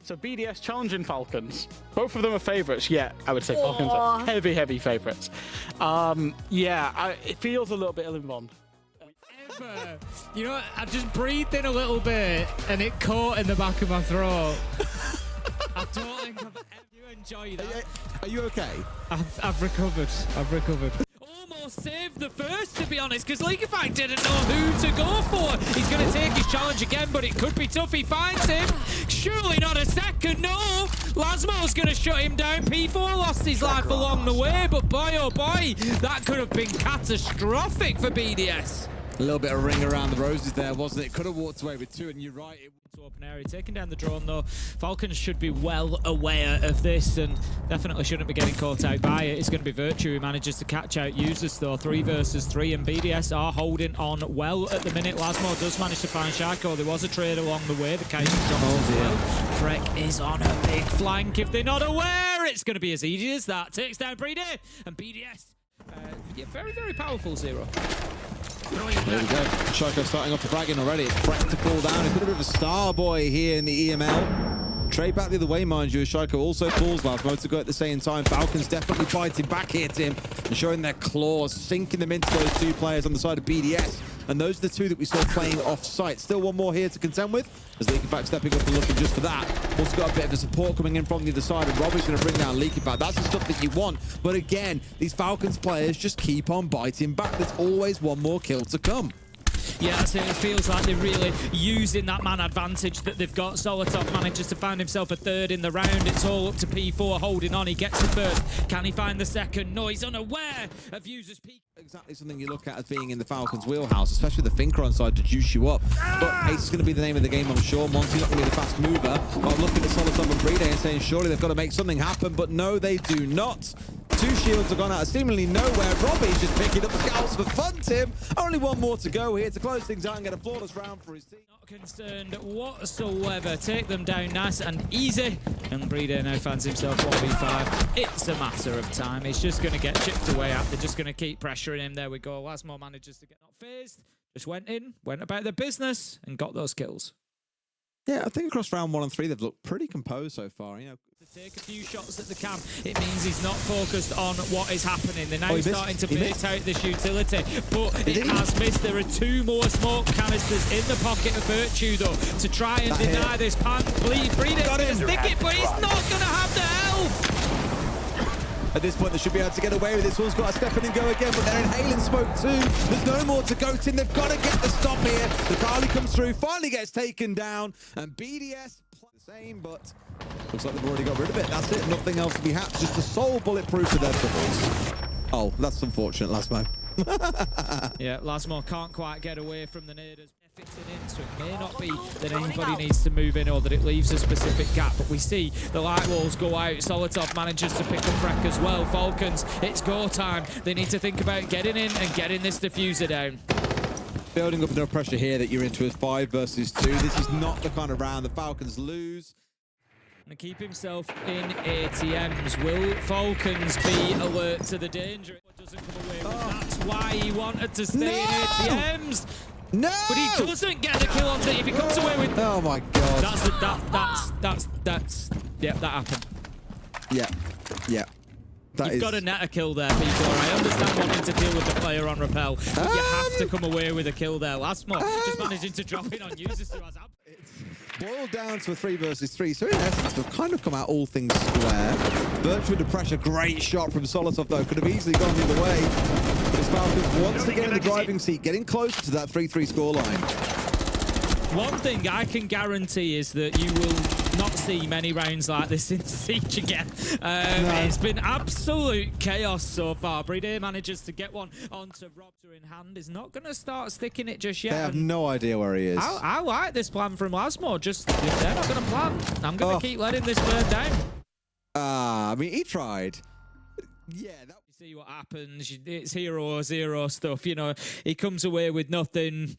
So BDS challenging Falcons. Both of them are favourites, yet I would say Falcons are heavy, heavy favourites. It feels a little bit ill-informed. You know what? I just breathed in a little bit and it caught in the back of my throat. I don't think you enjoy that. Are you okay? I've recovered. Almost saved the first, to be honest, because Leagueify didn't know who to go for. He's going to take his challenge again, but it could be tough. He finds him. Surely not a second. No. Lasmo's going to shut him down. P4 lost his life along the way, but boy, oh boy, that could have been catastrophic for BDS. A little bit of ring around the roses there, wasn't it? Could have walked away with two, and you're right. Open area, taking down the drone though. Falcons should be well aware of this and definitely shouldn't be getting caught out by it. It's going to be Virtue who manages to catch out users though. 3 versus 3, and BDS are holding on well at the minute. Lasmo does manage to find Shaco. There was a trade along the way. The Kaiser drops as well. Freck is on a big flank. If they're not aware, it's going to be as easy as that. Takes down Breedy, and BDS. Very, very powerful Zero. There we go. Shaco starting off the fragging already. It's Freck to fall down. He's been a bit of a star boy here in the EML. Trade back the other way, mind you, as Shaco also falls. Lasmo to go at the same time. Falcons definitely fighting back here, Tim, and showing their claws, sinking them into those 2 players on the side of BDS. And those are the 2 that we saw playing off-site. Still one more here to contend with, as Leagueify stepping up and looking just for that. Also got a bit of a support coming in from the other side, and Robbie's going to bring down Leagueify. That's the stuff that you want. But again, these Falcons players just keep on biting back. There's always one more kill to come. Yeah, that's it. It feels like they're really using that man advantage that they've got. Solotov manages to find himself a 3rd in the round. It's all up to P4 holding on. He gets the first. Can he find the second? No, he's unaware of users peak. Exactly something you look at as being in the Falcons' wheelhouse, especially the Thinker on side to juice you up. But Ace is going to be the name of the game, I'm sure. Monty not going to be the fast mover. But I'm looking at Solotov and Breedy and saying surely they've got to make something happen. But no, they do not. 2 shields have gone out of seemingly nowhere. Robbie's just picking up the scouts for fun, Tim. Only one more to go here to close things out and get a flawless round for his team. Not concerned whatsoever. Take them down nice and easy. And Breeder now finds himself 1v5. It's a matter of time. He's just going to get chipped away at. They're just going to keep pressuring him. There we go. Lasmo manages to get not phased. Just went in, went about their business, and got those kills. Yeah, I think across round 1 and 3, they've looked pretty composed so far. You know, to take a few shots at the cam, it means he's not focused on what is happening. They're now starting to bait out this utility, but it has missed. There are 2 more smoke canisters in the pocket of Virtue, though, to try and deny this pan. Breeder's going to stick it, but he's not going to have the health. At this point, they should be able to get away with this. One's got to step in and go again, but they're inhaling smoke too. There's no more to go, Tim. They've got to get the stop here. The Carly comes through, finally gets taken down, and BDS the same, but looks like they've already got rid of it. That's it. Nothing else to be hatched. Just the sole bulletproof of their triples. Oh, that's unfortunate, Lasmo. Yeah, Lasmo can't quite get away from the naders. Fitting in, so it may not be that anybody needs to move in or that it leaves a specific gap, but we see the light walls go out. Solotov manages to pick up Freck as well. Falcons, it's go time. They need to think about getting in and getting this diffuser down. Building up enough pressure here that you're into a 5 versus 2. This is not the kind of round the Falcons lose. And keep himself in ATMs. Will Falcons be alert to the danger? Doesn't come away with. That's why he wanted to stay in ATMs. No! But he doesn't get the kill on it if he comes away with. Oh my god. Yeah, that happened. Yeah. You've got to net a kill there, people. I understand wanting to deal with the player on rappel, but you have to come away with a kill there. Lasmo just managing to drop in on users who has up. Boiled down to a 3 versus 3, so in essence, they've kind of come out all things square. Virtue with the pressure, great shot from Solotov though, could have easily gone the other way. But it's Falcons once again in the driving seat, getting closer to that 3-3 scoreline. One thing I can guarantee is that you will not see many rounds like this in Siege again. It's been absolute chaos so far. Breedy manages to get one onto Robster in hand. Is not going to start sticking it just yet. They have no idea where he is. I like this plan from Lasmo. Just, if they're not going to plan, I'm going to keep letting this burn down. I mean, he tried. Yeah, that... You see what happens. It's hero zero stuff. You know, he comes away with nothing.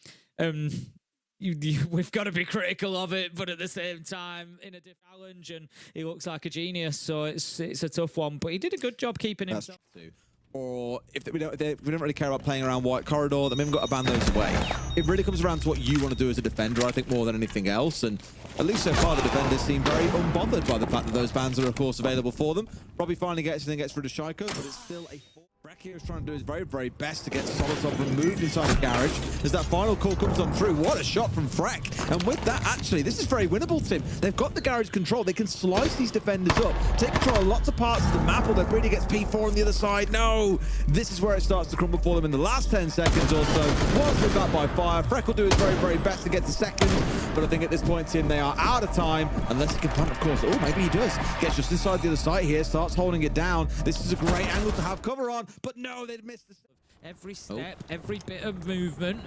We've got to be critical of it, but at the same time, in a different challenge, and he looks like a genius, so it's a tough one. But he did a good job keeping himself. or if we don't really care about playing around white corridor, then we've got to ban those away. It really comes around to what you want to do as a defender, I think, more than anything else. And at least so far, the defenders seem very unbothered by the fact that those bans are, of course, available for them. Robbie finally gets in and gets rid of Shaiko, but it's still a... Breck here is trying to do his very, very best to get Solotov removed inside the garage as that final call comes on through. What a shot from Freck. And with that, actually, this is very winnable, Tim. They've got the garage control. They can slice these defenders up, take control of lots of parts of the map, although Brady gets P4 on the other side. No! This is where it starts to crumble for them in the last 10 seconds or so. Once they're back by fire, Freck will do his very, very best to get to second. But I think at this point, Tim, they are out of time, unless he can punt, of course. Oh, maybe he does. Gets just inside the other side here, starts holding it down. This is a great angle to have cover on, but no, they'd missed the... Every step, every bit of movement.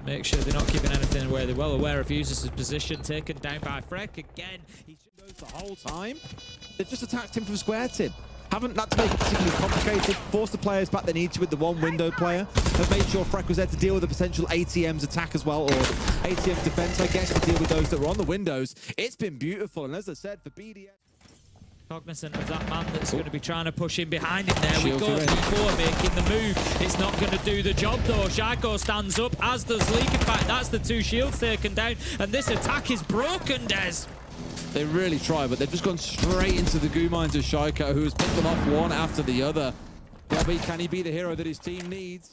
Make sure they're not giving anything away. They're well aware of Usus' position, taken down by Freck again. He goes the whole time. They've just attacked him from square, Tim. Haven't had to make it particularly complicated. Forced the players back they need to with the one window player. Have made sure Freck was there to deal with the potential ATM's attack as well, or ATM's defense, I guess, to deal with those that were on the windows. It's been beautiful, and as I said, for BDS... Cognizant of that man that's going to be trying to push in behind him there. We've got P4 making the move. It's not going to do the job though. Shaiko stands up, as does Leak. In fact, that's the two shields taken down, and this attack is broken, Des. They really try, but they've just gone straight into the goo mines of Shaiko, who has picked them off one after the other. Robbie, can he be the hero that his team needs?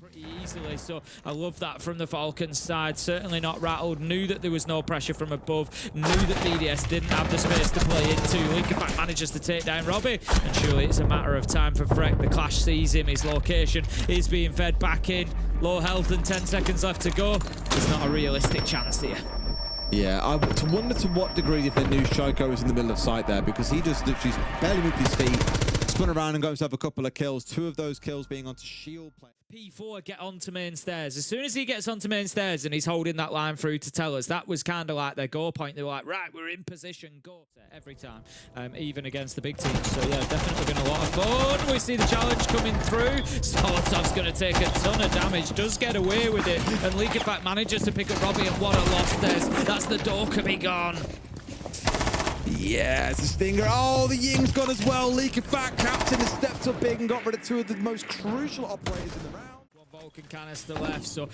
Pretty easily, so I love that from the Falcons side. Certainly not rattled, knew that there was no pressure from above, knew that BDS didn't have the space to play into. Link, in fact, manages to take down Robbie, and surely it's a matter of time for Freck. The Clash sees him, his location is being fed back in. Low health and 10 seconds left to go. There's not a realistic chance here. Yeah, I wonder to what degree if they knew Shaiko was in the middle of sight there, because he just literally barely moved his feet, spun around and got himself a couple of kills, 2 of those kills being onto shield play. P4 get onto main stairs. As soon as he gets onto main stairs and he's holding that line through to tell us, that was kind of like their goal point. They were like, right, we're in position, go. Every time, even against the big teams. So yeah, definitely been a lot of fun. We see the challenge coming through. Solotov's going to take a ton of damage, does get away with it, and Leak, in fact, manages to pick up Robbie, and what a loss there's. That's the Dokkaebi gone. Yeah, it's a stinger. Oh, the Ying's gone as well. Leak, in fact, captain has stepped up big and got rid of 2 of the most crucial operators in the round. One Vulcan canister left, so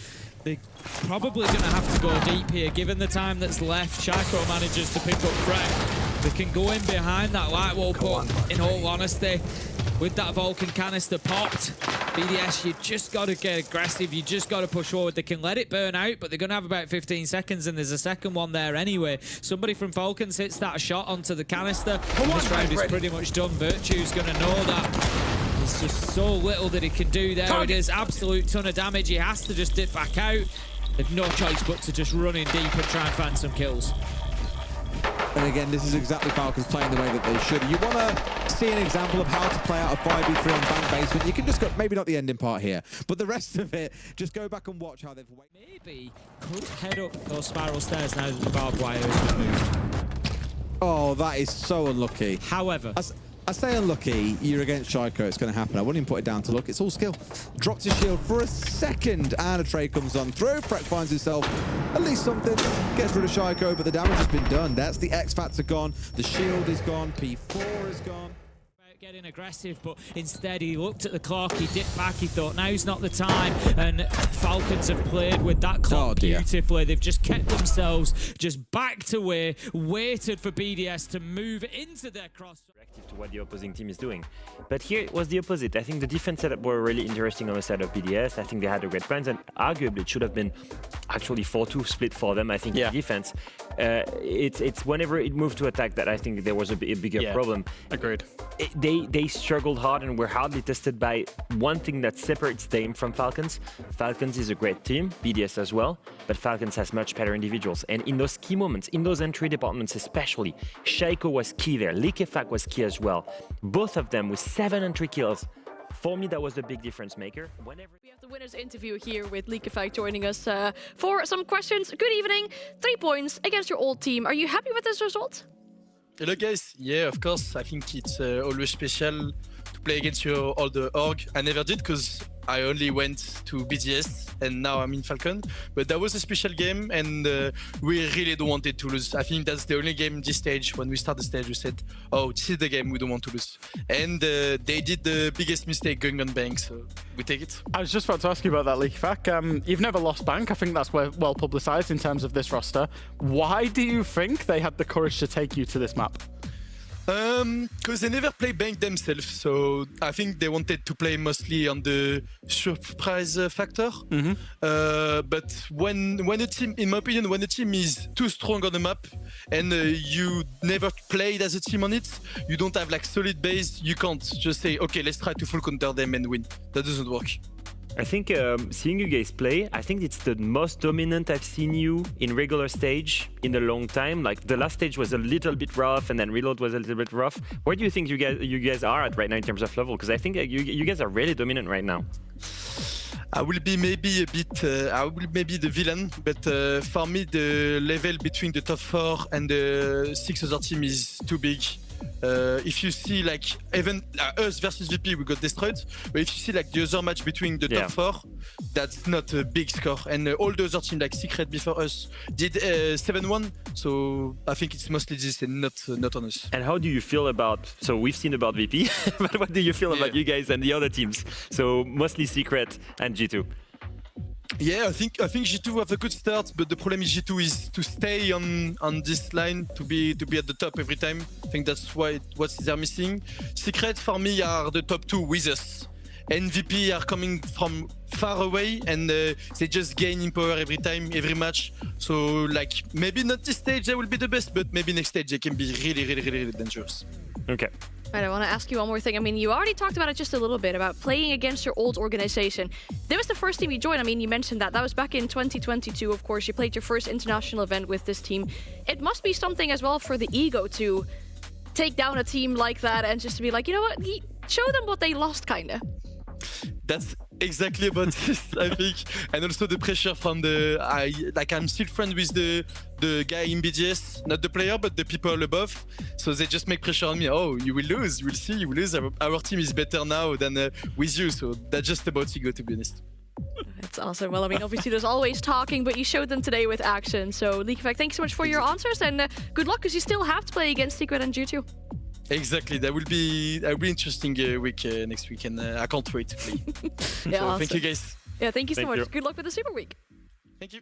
they're probably going to have to go deep here. Given the time that's left, Shaiko manages to pick up Freck. They can go in behind that light wall, but in all honesty, with that Vulcan canister popped, BDS, you just got to get aggressive. You just got to push forward. They can let it burn out, but they're going to have about 15 seconds, and there's a second one there anyway. Somebody from Falcons hits that shot onto the canister. This round is pretty much done. Virtue's going to know that. There's just so little that he can do there. It is absolute ton of damage. He has to just dip back out. They've no choice but to just run in deep and try and find some kills. And again, this is exactly Falcons playing the way that they should. You want to see an example of how to play out a 5v3 on bank basement. You can just go, maybe not the ending part here, but the rest of it, just go back and watch how they've... Maybe could head up those spiral stairs now that the barbed wire is removed. Oh, that is so unlucky. However... I say unlucky, you're against Shaiko, it's going to happen. I wouldn't even put it down to luck, it's all skill. Drops his shield for a second, and a trade comes on through. Freck finds himself at least something, gets rid of Shaiko, but the damage has been done. That's the X Factor gone, the shield is gone, P4 is gone. Getting aggressive, but instead he looked at the clock, he dipped back, he thought now's not the time, and Falcons have played with that clock beautifully. They've just kept themselves just backed away, waited for BDS to move into their cross. To what the opposing team is doing. But here it was the opposite. I think the defense setup were really interesting on the side of BDS. I think they had a great plans, and arguably it should have been actually 4-2 split for them. I think in defense. It's whenever it moved to attack that I think there was a bigger problem. Agreed. They struggled hard and were hardly tested by one thing that separates them from Falcons. Falcons is a great team, BDS as well, but Falcons has much better individuals. And in those key moments, in those entry departments especially, Shaiko was key there. Likefak was key as well. Both of them with 7 entry kills. For me, that was the big difference maker. We have the winner's interview here with Likefak joining us for some questions. Good evening. 3 points against your old team. Are you happy with this result? Hello guys, yeah, of course. I think it's always special to play against your old org. I never did because I only went to BDS and now I'm in Falcon. But that was a special game and we really don't want it to lose. I think that's the only game this stage. When we start the stage, we said, oh, this is the game we don't want to lose. And they did the biggest mistake going on bank, so we take it. I was just about to ask you about that, Leakyfac. You've never lost bank. I think that's well publicized in terms of this roster. Why do you think they had the courage to take you to this map? Because they never play bank themselves, so I think they wanted to play mostly on the surprise factor. But when a team, in my opinion, when a team is too strong on the map and you never played as a team on it, you don't have like solid base. You can't just say, okay, let's try to full counter them and win. That doesn't work. I think seeing you guys play, I think it's the most dominant I've seen you in regular stage in a long time. Like the last stage was a little bit rough, and then reload was a little bit rough. Where do you think you guys are at right now in terms of level? Because I think you guys are really dominant right now. I will be maybe a bit, I will maybe the villain, but for me the level between the top 4 and the 6 other team is too big. If you see like even us versus VP, we got destroyed. But if you see like the other match between the top 4, that's not a big score. And all the other teams like Secret before us did 7-1. So I think it's mostly this and not on us. And how do you feel about? So we've seen about VP, but what do you feel about you guys and the other teams? So mostly Secret and G2. Yeah, I think G2 have a good start, but the problem is G2 is to stay on this line, to be at the top every time. I think that's what they're missing. Secret for me are the top 2 with us. MVP are coming from far away and they just gain in power every time, every match. So like maybe not this stage they will be the best, but maybe next stage they can be really dangerous. Okay. Right, I want to ask you one more thing. I mean, you already talked about it just a little bit, about playing against your old organization. This was the first team you joined. I mean, you mentioned that. That was back in 2022, of course. You played your first international event with this team. It must be something as well for the ego to take down a team like that and just to be like, you know what, show them what they lost, kind of. That's exactly about this, I think. And also the pressure from I'm still friends with the guy in BDS, not the player, but the people above. So they just make pressure on me. Oh, you will lose. You will see, you will lose. Our team is better now than with you. So that's just about ego, to be honest. That's awesome. Well, I mean, obviously there's always talking, but you showed them today with action. So, Leakyfac, thanks so much for your answers, and good luck, because you still have to play against Secret and G2. Exactly. That will be interesting week next week, and I can't wait to play. Yeah, so awesome. thank you, guys. Yeah, thank you so Thank much. you. Good luck with the Super Week. Thank you.